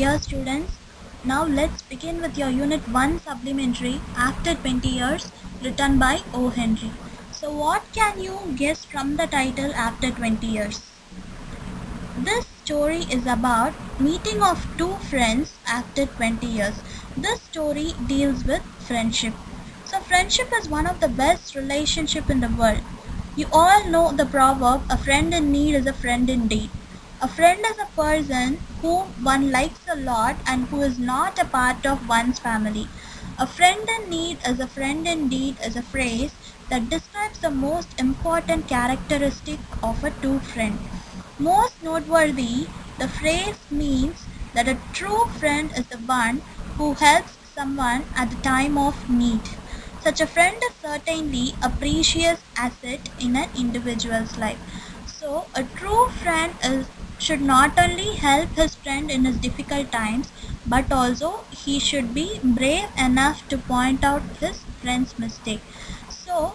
dear students. Now let's begin with your Unit 1 supplementary After 20 Years, written by O. Henry. So what can you guess from the title After 20 Years? This story is about meeting of two friends after 20 years. This story deals with friendship. So friendship is one of the best relationship in the world. You all know the proverb, a friend in need is a friend indeed. A friend is a person whom one likes a lot and who is not a part of one's family. A friend in need is a friend indeed is a phrase that describes the most important characteristic of a true friend. Most noteworthy, the phrase means that a true friend is the one who helps someone at the time of need. Such a friend is certainly a precious asset in an individual's life. So, a true friend should not only help his friend in his difficult times, but also he should be brave enough to point out his friend's mistake. So,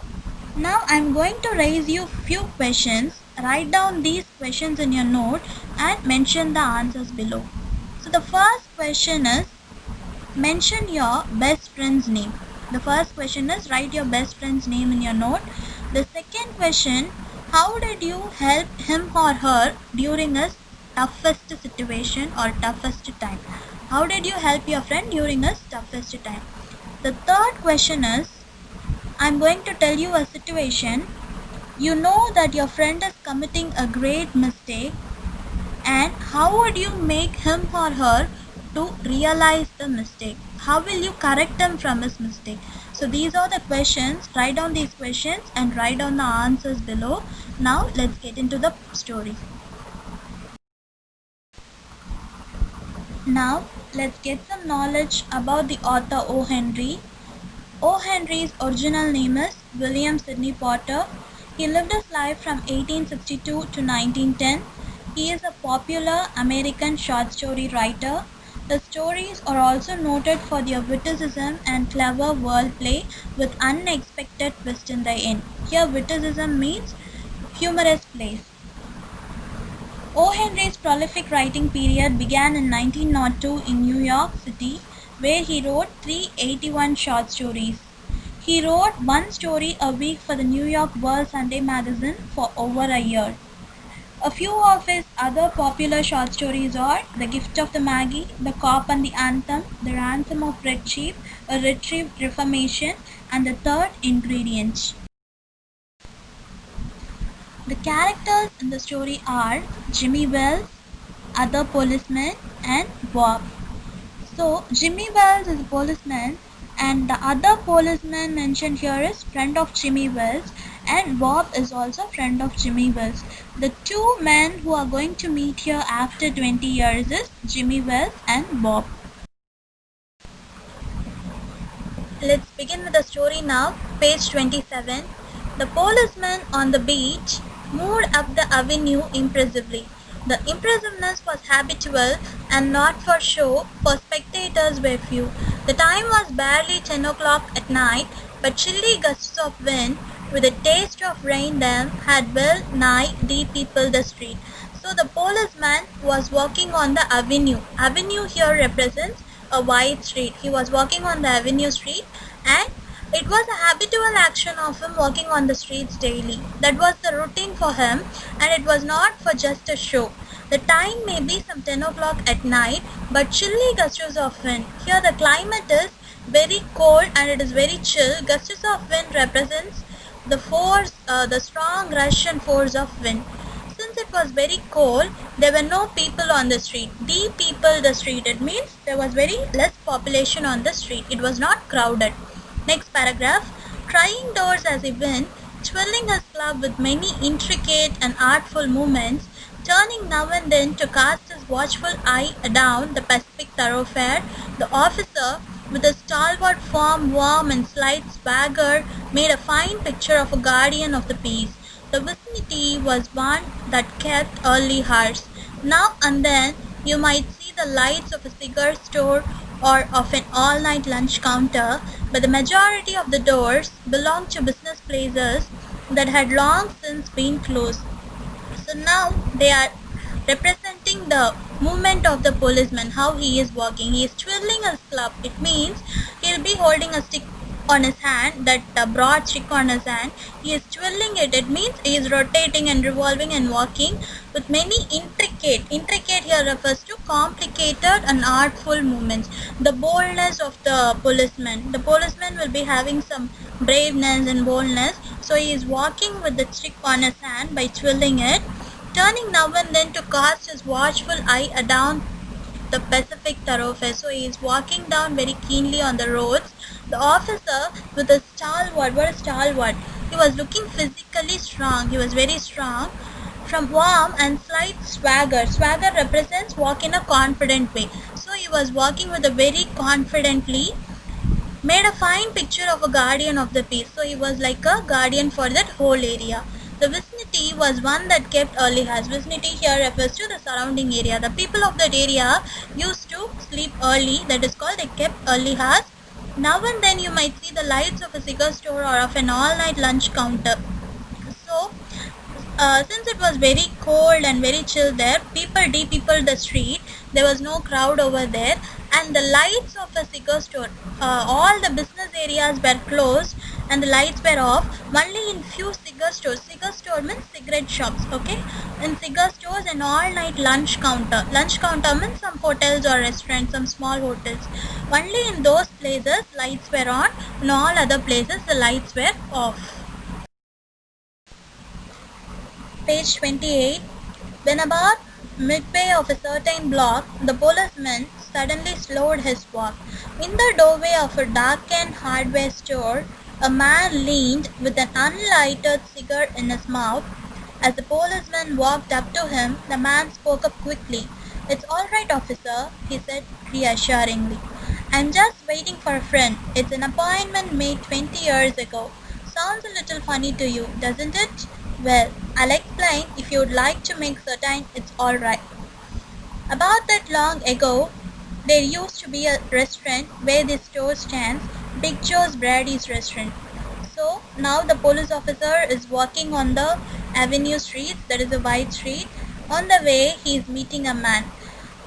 now I'm going to raise you few questions. Write down these questions in your note and mention the answers below. So, the first question is, mention your best friend's name. The first question is, write your best friend's name in your note. The second question, how did you help him or her during his toughest situation or toughest time? How did you help your friend during his toughest time? The third question is, I'm going to tell you a situation. You know that your friend is committing a great mistake, and how would you make him or her to realize the mistake? How will you correct him from his mistake? So these are the questions. Write down these questions and write down the answers below. Now let's get into the story. Now let's get some knowledge about the author O. Henry. O. Henry's original name is William Sidney Potter. He lived his life from 1862 to 1910. He is a popular American short story writer. His stories are also noted for their witticism and clever wordplay with unexpected twist in the end. Here witticism means humorous plays. O. Henry's prolific writing period began in 1902 in New York City, where he wrote 381 short stories. He wrote one story a week for the New York World Sunday magazine for over a year. A few of his other popular short stories are The Gift of the Maggie, The Cop and the Anthem, The Ransom of Red Sheep, A Retrieved Reformation, and The Third Ingredient. The characters in the story are Jimmy Wells, other policemen, and Bob. So Jimmy Wells is a policeman, and the other policeman mentioned here is friend of Jimmy Wells, and Bob is also friend of Jimmy Wells. The two men who are going to meet here after 20 years is Jimmy Wells and Bob. Let's begin with the story now. Page 27. The policeman on the beach moved up the avenue impressively. The impressiveness was habitual and not for show, for spectators were few. The time was barely 10 o'clock at night, but chilly gusts of wind, with a taste of rain them, had well nigh de-peopled the street. So the policeman was walking on the avenue. Avenue here represents a wide street. He was walking on the avenue street, and it was a habitual action of him walking on the streets daily. That was the routine for him, and it was not for just a show. The time may be some 10 o'clock at night, but chilly gusts of wind. Here the climate is very cold and it is very chill. Gusts of wind represents the force, the strong Russian force of wind. Since it was very cold, there were no people on the street. De-peopled the street. It means there was very less population on the street. It was not crowded. Next paragraph. Trying doors as he went, twirling his club with many intricate and artful movements, turning now and then to cast his watchful eye down the Pacific thoroughfare, the officer, with his stalwart form, warm and slight swagger, made a fine picture of a guardian of the peace. The vicinity was one that kept early hours. Now and then you might see the lights of a cigar store or of an all-night lunch counter, but the majority of the doors belonged to business places that had long since been closed. So now they are representing the movement of the policeman, how he is walking. He is twirling his club. It means he'll be holding a stick on his hand, that broad stick on his hand. He is twirling it. It means he is rotating and revolving and walking with many intricate here refers to complicated and artful movements. The boldness of the policeman will be having some braveness and boldness. So he is walking with the stick on his hand by twirling it, turning now and then to cast his watchful eye down the Pacific thoroughfare. So he is walking down very keenly on the roads. The officer with a stalwart, what a stalwart. He was looking physically strong. He was very strong. From warm and slight swagger. Swagger represents walk in a confident way. So he was walking with a very confidently, made a fine picture of a guardian of the peace. So he was like a guardian for that whole area. The vicinity was one that kept early hours. Vicinity here refers to the surrounding area. The people of that area used to sleep early. That is called they kept early hours. Now and then you might see the lights of a cigar store or of an all-night lunch counter. So since it was very cold and very chill there, people de-peopled the street. There was no crowd over there, and the lights of a cigar store, all the business areas were closed and the lights were off. Only in few cigar stores. Cigar store means cigarette shops, okay? In cigar stores and all-night lunch counter. Lunch counter means some hotels or restaurants, some small hotels. Only in those places lights were on, in all other places the lights were off. Page 28. When about midway of a certain block, the policeman suddenly slowed his walk. In the doorway of a darkened hardware store, a man leaned with an unlighted cigar in his mouth. As the policeman walked up to him, the man spoke up quickly. "It's all right, officer," he said reassuringly. "I'm just waiting for a friend. It's an appointment made 20 years ago. Sounds a little funny to you, doesn't it? Well, I'll explain if you'd like to make certain it's all right. About that long ago, there used to be a restaurant where this store stands, Big Joe's Brady's restaurant. So now the police officer is walking on the Avenue Street, that is a wide street. On the way, he is meeting a man.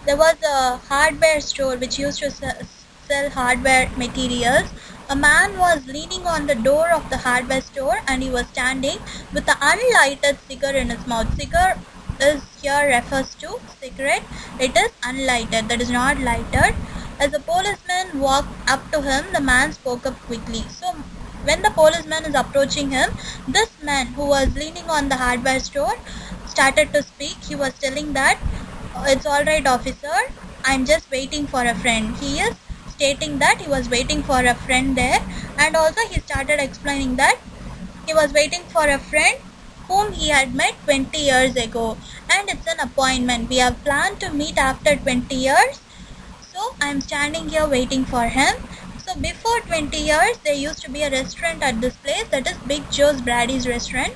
There was a hardware store which used to sell hardware materials. A man was leaning on the door of the hardware store and he was standing with an unlighted cigar in his mouth. Cigar is here refers to cigarette. It is unlighted, that is not lighted. As the policeman walked up to him, the man spoke up quickly. So when the policeman is approaching him, this man who was leaning on the hardware store started to speak. He was telling that, "It's all right, officer. I'm just waiting for a friend." He is stating that he was waiting for a friend there, and also he started explaining that he was waiting for a friend whom he had met 20 years ago, and it's an appointment. We have planned to meet after 20 years, so I'm standing here waiting for him. So before 20 years there used to be a restaurant at this place, that is Big Joe's Brady's restaurant,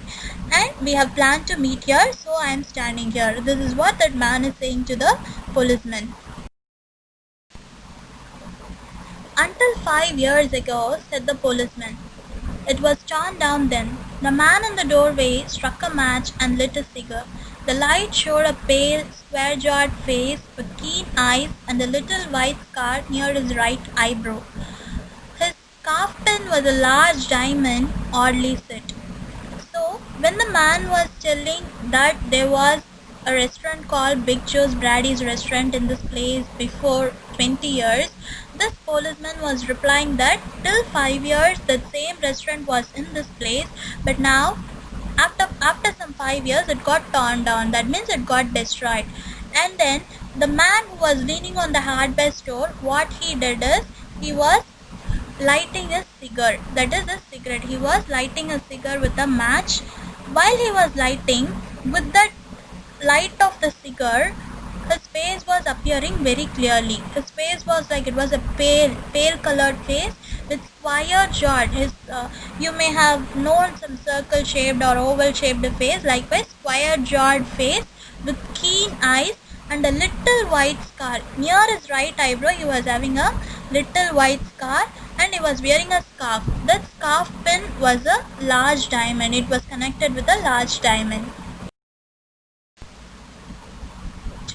and we have planned to meet here, so I'm standing here. This is what that man is saying to the policeman. "Until 5 years ago," said the policeman. "It was torn down then." The man in the doorway struck a match and lit a cigar. The light showed a pale, square-jawed face with keen eyes and a little white scar near his right eyebrow. His scarf pin was a large diamond, oddly set. So, when the man was telling that there was a restaurant called Big Joe's Brady's restaurant in this place before 20 years, this policeman was replying that till 5 years that same restaurant was in this place, but now after some 5 years it got torn down. That means it got destroyed. And then the man who was leaning on the hardware store, what he did is he was lighting a cigar. That is a cigarette. He was lighting a cigar with a match. While he was lighting, with the light of the cigar, his face was appearing very clearly. His face was like it was a pale colored face with square jawed. You may have known some circle shaped or oval shaped face, likewise square jawed face with keen eyes and a little white scar. Near his right eyebrow he was having a little white scar, and he was wearing a scarf. That scarf pin was a large diamond. It was connected with a large diamond.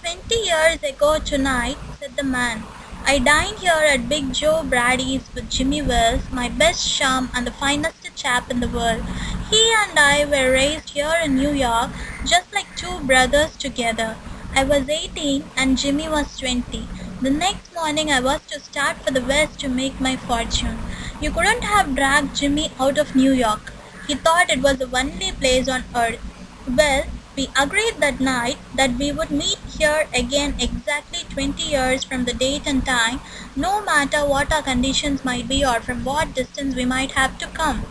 20 20 years ago tonight, said the man. I dined here at Big Joe Brady's with Jimmy Wells, my best chum and the finest chap in the world. He and I were raised here in New York, just like two brothers together. I was 18 and Jimmy was 20. The next morning I was to start for the West to make my fortune. You couldn't have dragged Jimmy out of New York. He thought it was the only place on earth. Well, we agreed that night that we would meet here again exactly 20 years from the date and time, no matter what our conditions might be or from what distance we might have to come.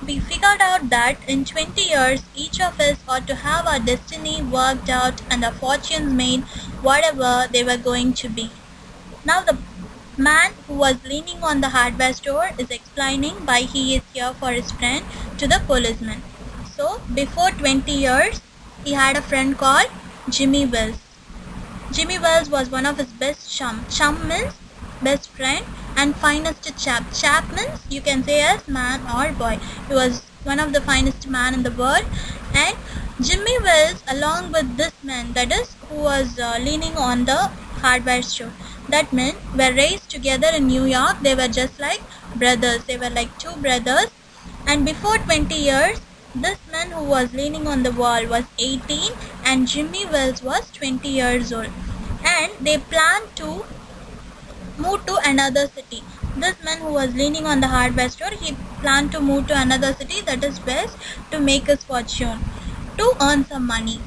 We figured out that in 20 years, each of us ought to have our destiny worked out and our fortunes made, whatever they were going to be. Now the man who was leaning on the hardware store is explaining why he is here for his friend to the policeman. So, before 20 years, he had a friend called Jimmy Wells. Jimmy Wells was one of his best chum. Chum means best friend and finest chap. Chap means you can say as man or boy. He was one of the finest man in the world. And Jimmy Wells, along with this man, that is, who was leaning on the hardware store. That meant were raised together in New York. They were just like brothers. They were like two brothers. And before 20 years, this man who was leaning on the wall was 18 and Jimmy Wells was 20 years old. And they planned to move to another city. This man who was leaning on the hardware store, he planned to move to another city, that is West, to make his fortune, to earn some money.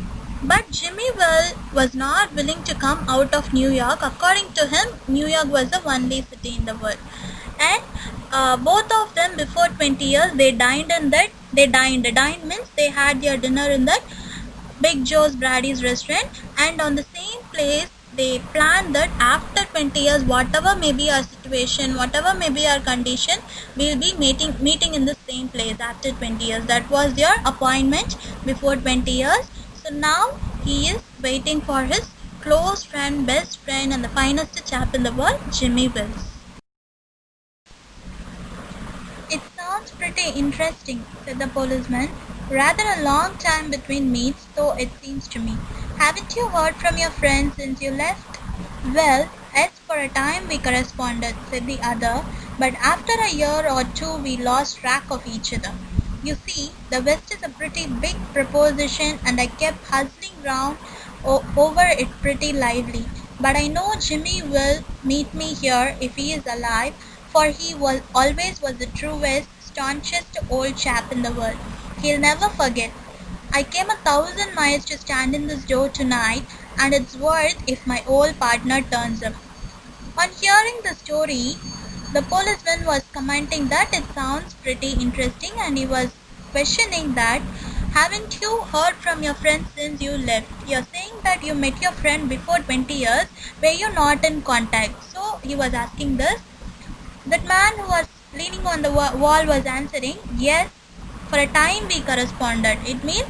But Jimmy Wells was not willing to come out of New York. According to him, New York was the only city in the world. And both of them, before 20 years, they dined in that. Dined means they had their dinner in that Big Joe's Brady's restaurant. And on the same place, they planned that after 20 years, whatever may be our situation, whatever may be our condition, we'll be meeting in the same place after 20 years. That was their appointment before 20 years. So now he is waiting for his close friend, best friend and the finest chap in the world, Jimmy Wells. It sounds pretty interesting, said the policeman. Rather a long time between meets, though it seems to me. Haven't you heard from your friend since you left? Well, yes, for a time we corresponded, said the other, but after a year or two we lost track of each other. You see, the West is a pretty big proposition and I kept hustling round over it pretty lively. But I know Jimmy will meet me here if he is alive, for he always was the truest, staunchest old chap in the world. He'll never forget. I came 1,000 miles to stand in this door tonight, and it's worth if my old partner turns up. On hearing the story, the policeman was commenting that it sounds pretty interesting and he was questioning that, haven't you heard from your friend since you left? You're saying that you met your friend before 20 years, were you not in contact? So he was asking this. That man who was leaning on the wall was answering, yes, for a time we corresponded. It means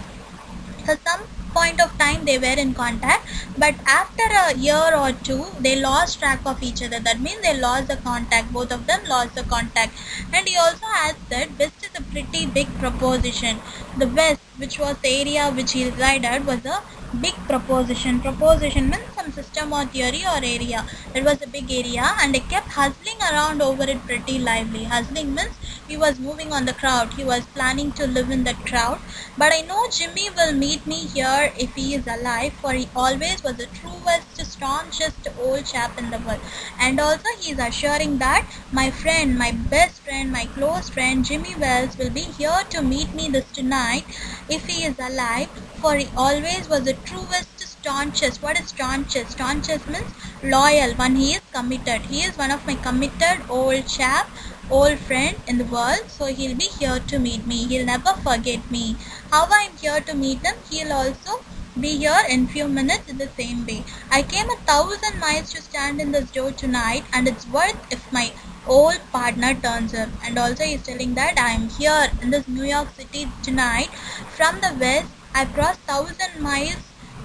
at some point of time they were in contact, but after a year or two they lost track of each other. That means they lost the contact. Both of them lost the contact. And he also adds that West is a pretty big proposition. The West, which was the area which he resided, was a big proposition. Proposition means some system or theory or area. It was a big area and he kept hustling around over it pretty lively. Hustling means he was moving on the crowd. He was planning to live in that crowd. But I know Jimmy will meet me here if he is alive, for he always was the truest, staunchest old chap in the world. And also he is assuring that my friend, my best friend, my close friend Jimmy Wells will be here to meet me this tonight if he is alive, for he always was the truest, staunchest. What is staunchest? Staunchest means loyal, when he is committed. He is one of my committed old chap, old friend in the world, so he'll be here to meet me. He'll never forget me. How I'm here to meet him, he'll also be here in few minutes in the same way. I came 1,000 miles to stand in this door tonight, and it's worth if my old partner turns up. And also he's telling that I am here in this New York City tonight from the West. I crossed 1,000 miles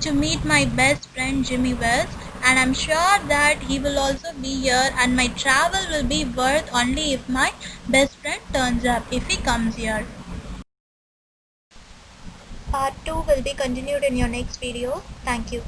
to meet my best friend Jimmy Wells, and I'm sure that he will also be here, and my travel will be worth only if my best friend turns up, if he comes here. Part 2 will be continued in your next video. Thank you.